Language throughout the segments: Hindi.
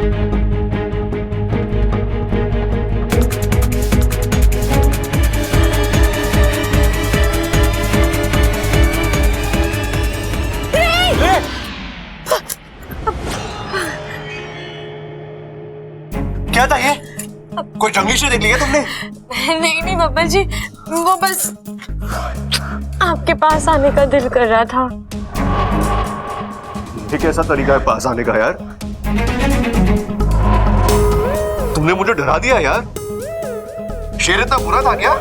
क्या था ये? कोई जंगली शेर देख लिया तुमने? नहीं नहीं बाबा जी, वो बस आपके पास आने का दिल कर रहा था। ये कैसा तरीका है पास आने का यार? तुमने मुझे डरा दिया यार। शेर इतना बुरा था क्या?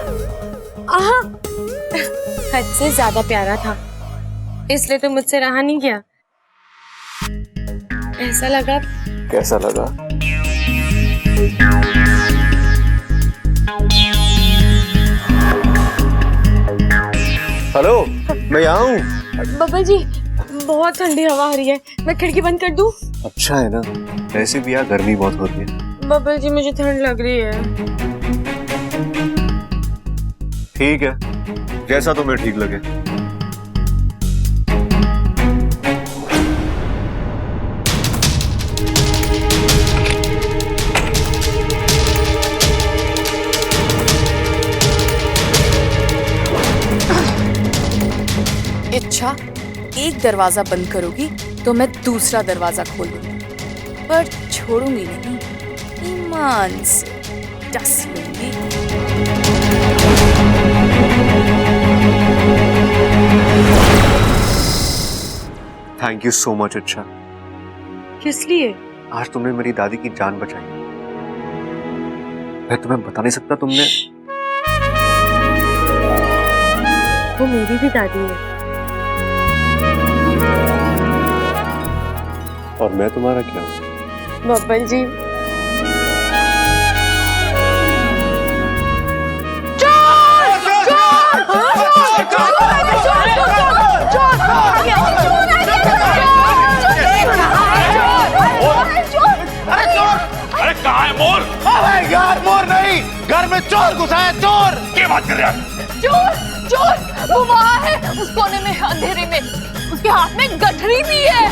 हद से ज्यादा प्यारा था, इसलिए तो मुझसे रहा नहीं गया। ऐसा लगा। कैसा लगा? हेलो, मैं यहाँ हूँ। बाबा जी बहुत ठंडी हवा आ रही है, मैं खिड़की बंद कर दूं? अच्छा है ना, वैसे भी यहाँ गर्मी बहुत होती है। बाबा जी मुझे ठंड लग रही है। ठीक है, जैसा तुम्हें ठीक लगे। इच्छा, एक दरवाजा बंद करोगी तो मैं दूसरा दरवाजा खोल दूंगी, पर छोड़ूंगी नहीं, ईमान से डस लूंगी। थैंक यू सो मच अच्छा। किस लिए? आज तुमने मेरी दादी की जान बचाई। मैं तुम्हें बता नहीं सकता, तुमने। वो मेरी भी दादी है। और मैं तुम्हारा क्या हूँ? बाबा जी अरे कहाँ है मोर? अरे यार मोर नहीं, घर में चोर घुसा है। चोर क्या बात कर रहा है? चोर चोर, वो वहाँ है उस कोने में, अंधेरे में। उसके हाथ में गठरी भी है।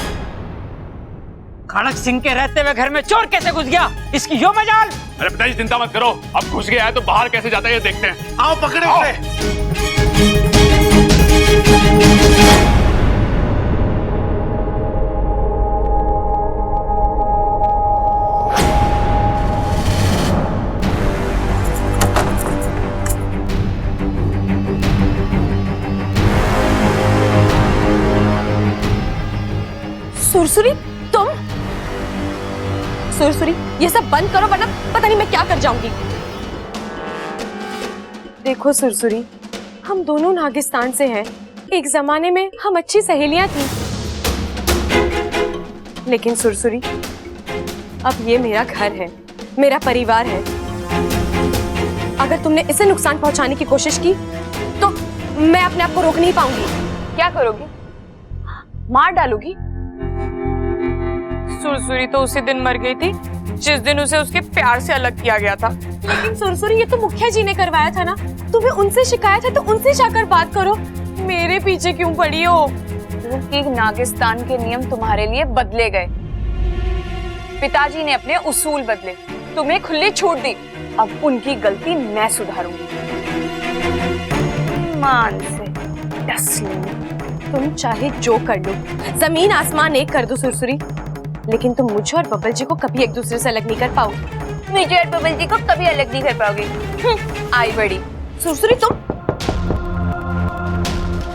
खड़क सिंह के रहते हुए घर में चोर कैसे घुस गया? इसकी यो मजाल। अरे पिताजी चिंता मत करो, अब घुस गया है तो बाहर कैसे जाता है ये देखते हैं। आओ पकड़े उसे। सुरसुरी, तुम? सुरसुरी, ये सब बंद करो वरना पता नहीं मैं क्या कर जाऊंगी। देखो सुरसुरी, हम दोनों नागिस्तान से हैं। एक जमाने में हम अच्छी सहेलियां थी, लेकिन सुरसुरी अब ये मेरा घर है, मेरा परिवार है। अगर तुमने इसे नुकसान पहुंचाने की कोशिश की तो मैं अपने आप को रोक नहीं पाऊंगी। क्या करोगी? मार डालोगी? सुरसुरी तो उसी दिन मर गई थी जिस दिन उसे उसके प्यार से अलग किया गया था। लेकिन सुरसुरी, ये तो मुखिया जी ने करवाया था ना, तुम्हें उनसे शिकायत है तो उनसे जाकर बात करो, मेरे पीछे क्यों पड़ी हो? कि नागिस्तान के नियम तुम्हारे लिए बदले गए, पिताजी ने अपने उसूल बदले, तुम्हें खुली छूट दी। अब उनकी गलती मैं सुधारूंगी। मान से डस लूंगी। तुम चाहे जो कर लो, जमीन आसमान एक कर दो सुरसुरी, लेकिन तुम मुझे और बब्बल जी को कभी एक दूसरे से अलग नहीं कर पाओगे। मुझे और बब्बल जी को कभी अलग नहीं कर पाओगे। आई बड़ी सुरसुरी, तुम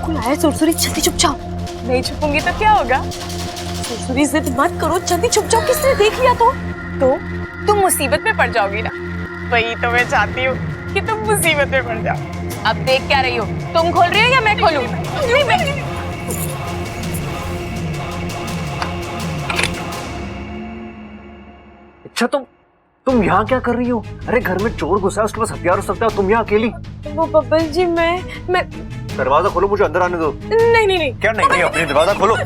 कौन आया? सुरसुरी जल्दी छुप जाओ। नहीं छुपूंगी तो क्या होगा? सुरसुरी जिद मत करो, जल्दी छुप जाओ, किसने देख लिया तो तुम मुसीबत में पड़ जाओगी ना। वही तो मैं चाहती हूँ कि तुम मुसीबत में पड़ जाओ। अब देख क्या रही हो? तुम खोल रही हो या मैं खोलूं? नहीं मैं। अच्छा, तुम यहाँ क्या कर रही हो? अरे घर में चोर घुसा है, उसके पास हथियार हो सकता है, तुम यहाँ अकेली? वो बब्बल जी, मैं दरवाजा खोलो, मुझे अंदर आने दो। नहीं नहीं नहीं। क्या नहीं नहीं? अपनी दरवाजा खोलो।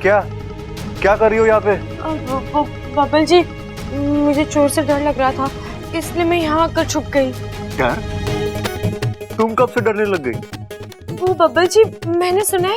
क्या क्या कर रही हो यहाँ पे? बब्बल जी, मुझे चोर से डर लग रहा था, इसलिए मैं यहाँ आकर छुप गई। डर? तुम कब से डरने लग गई? वो बब्बल जी, मैंने सुना है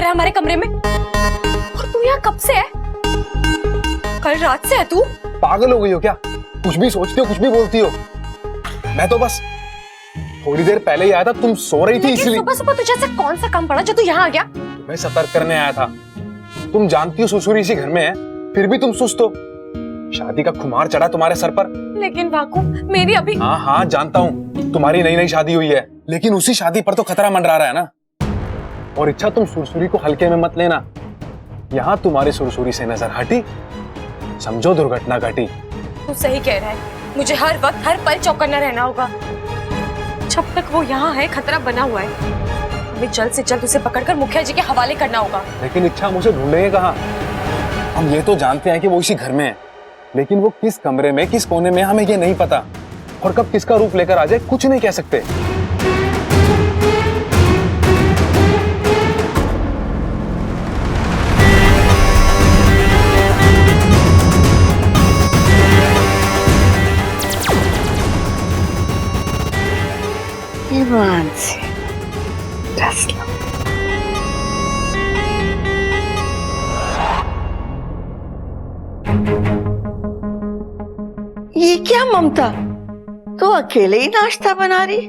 रहा है हमारे कमरे में? और तू यहाँ कब से है? कल रात से है तू? पागल हो गई हो क्या? कुछ भी सोचती हो, कुछ भी बोलती हो। मैं तो बस थोड़ी देर पहले ही आया था, तुम सो रही थी इसलिए। सुबह सुबह तुझे ऐसा कौन सा काम पड़ा जो तू यहाँ आ गया? मैं सतर्क करने आया था। तुम जानती हो सुसुरी इसी घर में है, फिर भी तुम सुस्त हो। शादी का खुमार चढ़ा तुम्हारे सर पर। लेकिन वाकू, मेरी अभी। हाँ हाँ जानता हूँ, तुम्हारी नई नई शादी हुई है, लेकिन उसी शादी पर तो खतरा मंडरा रहा है ना। और इच्छा, तुम सुरसुरी को हल्के में मत लेना। यहाँ तुम्हारी सुरसुरी से नजर हटी, समझो दुर्घटना घटी। तू सही कह रहा है, मुझे हर वक्त हर पल चौकन्ना रहना होगा। जब तक वो यहाँ है खतरा बना हुआ है। हमें जल्द से जल्द उसे पकड़कर मुखिया जी के हवाले करना होगा। लेकिन इच्छा, हम उसे ढूंढेंगे कहाँ? हम ये तो जानते हैं कि वो इसी घर में है, लेकिन वो किस कमरे में, किस कोने में, हमें ये नहीं पता। और कब किसका रूप लेकर आ जाए कुछ नहीं कह सकते। ईमान से डस लो। ये क्या ममता, तो अकेले ही नाश्ता बना रही?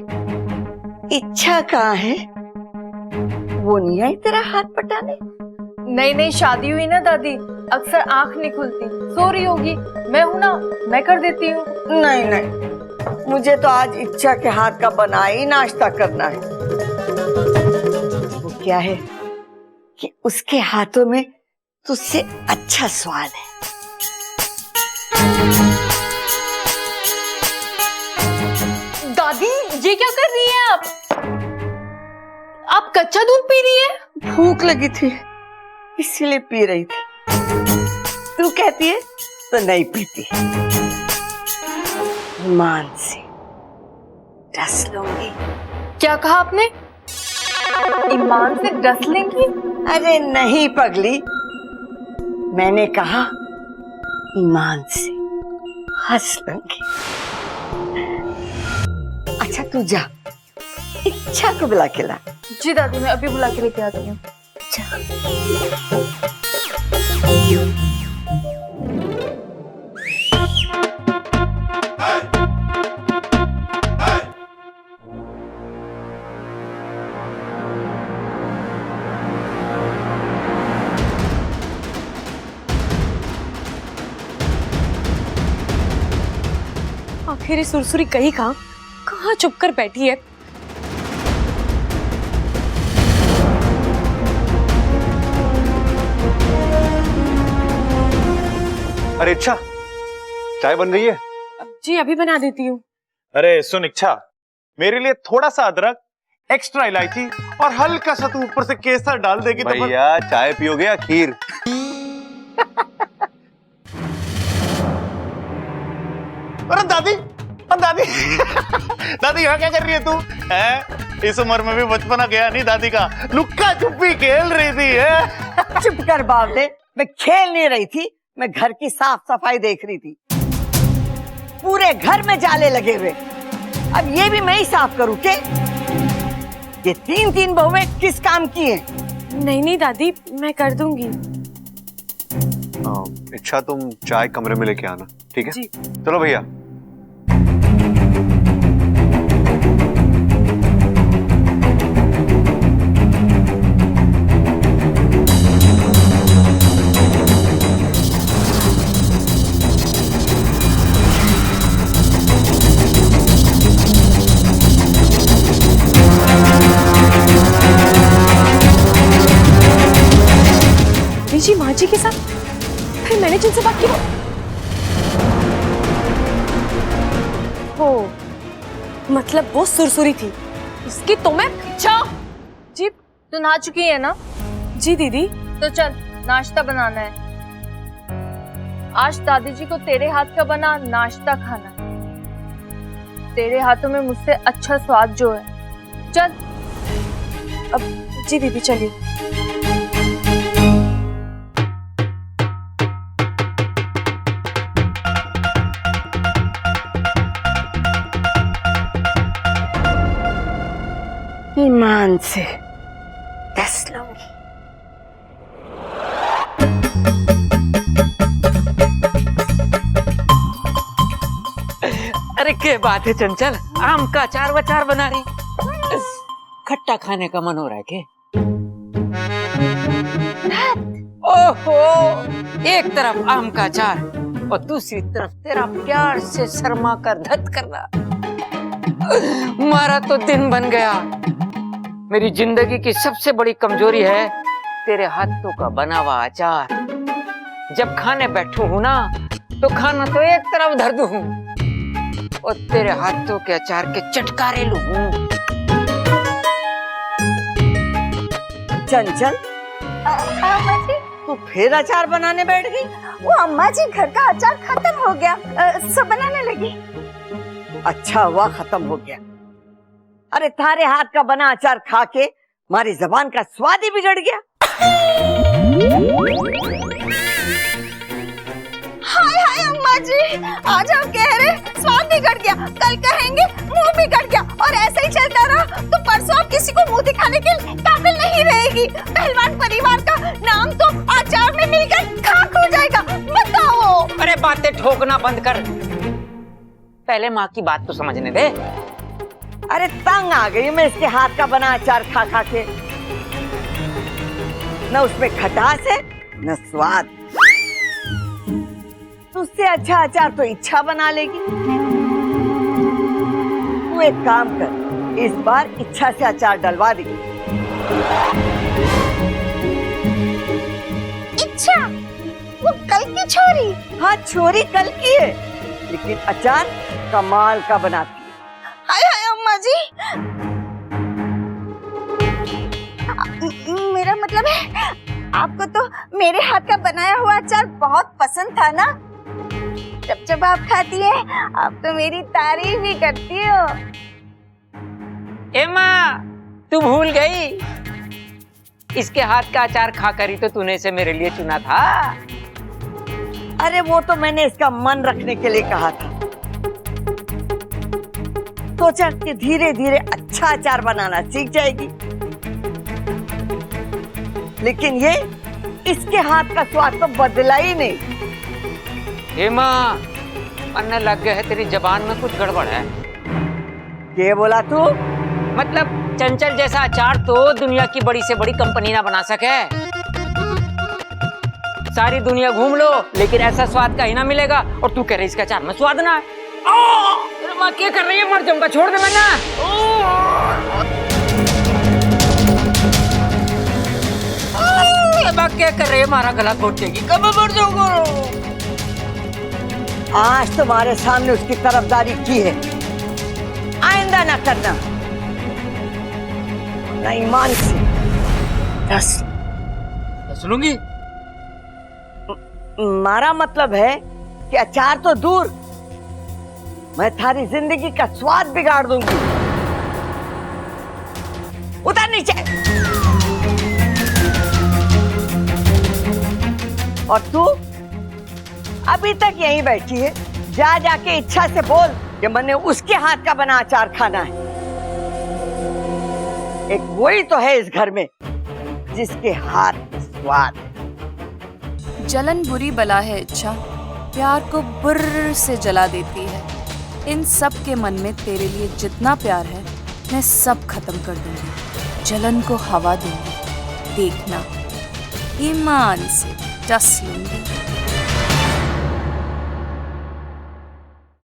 इच्छा कहाँ है? वो नहीं आई तेरा हाथ पटाने? नहीं नहीं, शादी हुई ना दादी, अक्सर आंख नहीं खुलती, सो रही होगी। मैं हूं ना, मैं कर देती हूँ। नहीं नहीं, मुझे तो आज इच्छा के हाथ का बना ही नाश्ता करना है। वो क्या है कि उसके हाथों में तुझसे अच्छा स्वाद है। दादी, ये क्या कर रही हैं आप? आप कच्चा दूध पी रही हैं? भूख लगी थी इसीलिए पी रही थी। तू कहती है तो नहीं पीती। ईमान से डस लूंगी। क्या कहा आपने? ईमान से डस लेंगी? अरे नहीं पगली, मैंने कहा ईमान से हंस लूंगी। अच्छा तू जा, इच्छा को बुला के ला। जी दादी, मैं अभी बुला के लेके आती हूँ। आखिर ये सुरसुरी कहीं कहाँ चुप कर बैठी है? अरे इच्छा, चाय बन गई है? जी अभी बना देती हूँ। अरे सुन इच्छा, मेरे लिए थोड़ा सा अदरक, एक्स्ट्रा इलायची और हल्का सा तू ऊपर से केसर डाल देगी तो भैया चाय पियोगे या खीर? अरे दादी, दादी दादी यहाँ क्या कर रही है तू? है इस उम्र में भी बचपना गया नहीं दादी का, लुक्का छुपी खेल रही थी। है चुप कर बावले, मैं खेल नहीं रही थी, मैं घर की साफ सफाई देख रही थी। पूरे घर में जाले लगे हुए, अब ये भी मैं ही साफ करूं के? ये तीन तीन बहुएं किस काम की हैं? नहीं नहीं दादी, मैं कर दूंगी। इच्छा तुम चाय कमरे में लेके आना, ठीक है? जी। चलो भैया। जी माँ जी के साथ फिर मैंने जिनसे बात की वो मतलब वो सुरसुरी थी, उसकी तो मैं। अच्छा जी तू नहा चुकी है ना? जी दीदी। तो चल नाश्ता बनाना है। आज दादी जी को तेरे हाथ का बना नाश्ता खाना है। तेरे हाथों में मुझसे अच्छा स्वाद जो है। चल। अब जी दीदी चलिए। ईमान से डस लूंगी। अरे क्या बात है चंचल, आम का अचार वचार बना रही, खट्टा खाने का मन हो रहा है क्या? ओहो, एक तरफ आम का अचार और दूसरी तरफ तेरा प्यार से शर्मा कर धत करना, मारा तो दिन बन गया। मेरी जिंदगी की सबसे बड़ी कमजोरी है तेरे हाथों का बना हुआ अचार। जब खाने बैठू हूं ना तो खाना तो एक तरफ धर दूं और तेरे हाथों के अचार के चटकारे लूं। चंचल, अम्मा जी, तू फिर अचार बनाने बैठ गई? वो अम्मा जी घर का अचार खत्म हो गया, सब बनाने लगी। अच्छा हुआ खत्म हो गया। अरे थारे हाथ का बना अचार खा के हमारी जबान का स्वाद ही बिगड़ गया। हाय हाय अम्मा जी, आज आप कह रहे स्वाद बिगड़ गया, कल कहेंगे मुंह बिगड़ गया, और ऐसे ही चलता रहा तो परसों आप किसी को मुंह दिखाने के काबिल नहीं रहेगी। पहलवान परिवार का नाम तो अचार में मिलकर खाक हो जाएगा। बताओ। अरे बातें ठोकना बंद कर, पहले माँ की बात तो समझने दे। अरे तंग आ गई मैं इसके हाथ का बना अचार खा खा के। न उसमें खटास है न स्वाद। उससे अच्छा अचार तो इच्छा बना लेगी। तू एक काम कर, इस बार इच्छा से अचार डलवा दी। इच्छा? वो कल की छोरी? हाँ, छोरी कल की है, लेकिन अचार कमाल का बनाती है। हाय हाय अम्मा जी, मेरा मतलब है आपको तो मेरे हाथ का बनाया हुआ अचार बहुत पसंद था ना? जब जब आप खाती है आप तो मेरी तारीफ ही करती हो। एमा, तू भूल गई, इसके हाथ का अचार खाकर ही तो तूने इसे मेरे लिए चुना था। अरे वो तो मैंने इसका मन रखने के लिए कहा था। सोचा कि धीरे धीरे अच्छा अचार बनाना सीख जाएगी, लेकिन ये इसके हाथ का स्वाद तो बदला ही नहीं। हेमा, अन्ना लग गया है तेरी जबान में कुछ गड़बड़ है। ये बोला तू? मतलब चंचल जैसा अचार तो दुनिया की बड़ी से बड़ी कंपनी ना बना सके। सारी दुनिया घूम लो लेकिन ऐसा स्वाद का ही ना मिलेगा, और तू कह रही इसका अचार में स्वाद ना है। अरे माँ क्या कर रही है, मर जाऊंगा, छोड़ दे मैं ना। क्या कर रही है, मारा गला घोट देगी, कब मर जाऊंगा। आज तुम्हारे सामने उसकी तरफदारी की है, आइंदा ना करना, ना ईमान से सुनूंगी। मारा मतलब है कि अचार तो दूर, मैं थारी जिंदगी का स्वाद बिगाड़ दूंगी। उतर नीचे। और तू अभी तक यहीं बैठी है, जा जाके इच्छा से बोल कि मैंने उसके हाथ का बना अचार खाना है। एक वही तो है इस घर में जिसके हाथ में स्वाद है। जलन बुरी बला है इच्छा, प्यार को बुर्र से जला देती है। इन सब के मन में तेरे लिए जितना प्यार है मैं सब खत्म कर दूंगी, जलन को हवा दूंगी। देखना, ईमान से डस लूंगी।